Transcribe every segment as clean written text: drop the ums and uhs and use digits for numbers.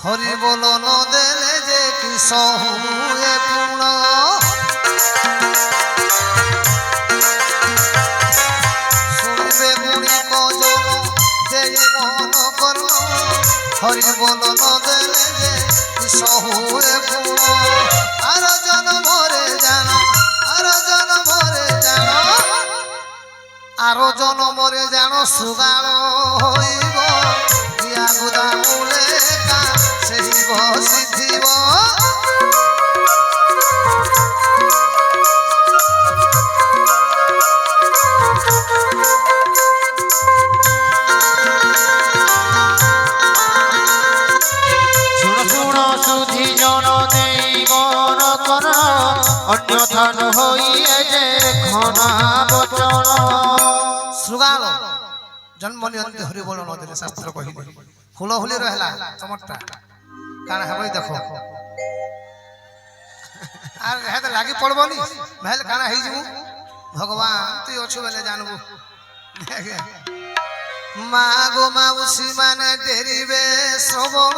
হরি বল ন দেলে যে কিস হুয়ে পূর্ণ শুনবে গুণী কজন যে মন করল হরি বল ন দেলে যে কিস হুয়ে পূর্ণ আর জন্মরে জানো আর জন্মরে জানো আরো জন্মরে জানো সুগাল হইব দিয়া গুদা মূলে কা সেই বসিথিব সুধি জন দেবন কর অন্যথা হইয়ে যে ক্ষণা বচন সুগাল জন্ম নিয়ন্তে হরি বল নদীরে শাস্ত্র কহিলে ফুল হুলি রহলা চমটটা কাଣା হবই দেখো আর হেতে লাগি পড়বনি ভাইল কাଣା হই যাবু ভগবান তুই অছু বেলে জানবু মা গো মাউসী মানে ডেরিবে শ্রবণ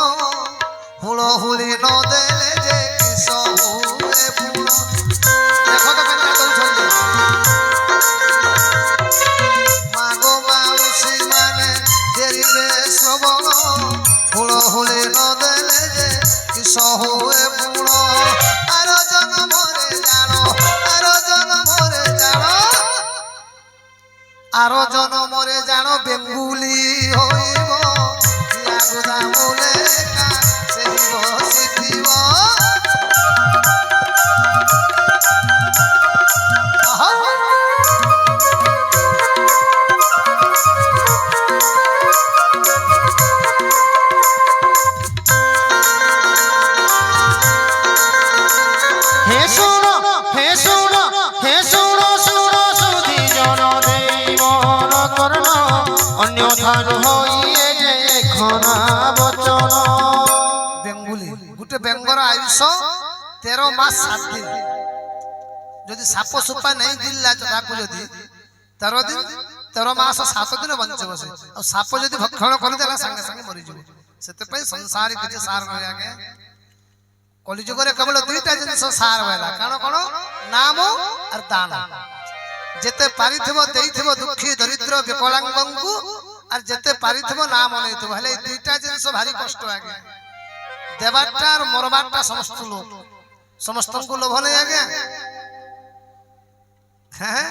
ফুল হুলি ন দেলে যে কিস হুয়ে পূর্ণ দেখো তো কেন দৌছন্তি মা গো মাউসী মানে ডেরিবে শ্রবণ ফুল হুলি ন দেলে যে কিস হুয়ে পূর্ণ আর জন্মরে জানো আর জন্মরে জানো আরো জন্মরে জানো বেঙ্গুলি হইব দিয়া গুদা মূলে কা সেই বসিথিব হে শুনো হে শুনো হে শুনো শুনো সুধি জন দেবন কর্ণ অন্যথা হইয়ে যে ক্ষণা বচন বেঙ্গুলি গোটে বেঙ্গর আয়ুষ 13 মাস 7 দিন যদি সাপ সুপা নাই দিল্লা তাকে যদি 13 দিন 13 মাস 7 দিন বঞ্চে বসে আর সাপ যদি ভক্ষণ করে দেলা সঙ্গে সঙ্গে মরি যাব সেতে সংসারে কিছু সার রয়ে আগে কলিযুগরে কেবল দুইটা জিনিস সার হইলা কারণ কোন নাম আর দান যেতে পারিথিব দেইথিব দুঃখী দরিদ্র বিকলাঙ্গଙ୍କୁ আর যেতে পারিথিব নাম নেইথিব হলে এই দুইটা জিনিস ভারি কষ্ট আগে দেবারটা আর মরবারটা সমস্ত লোক সমস্তଙ୍କୁ লোভ নেই আগে হ্যাঁ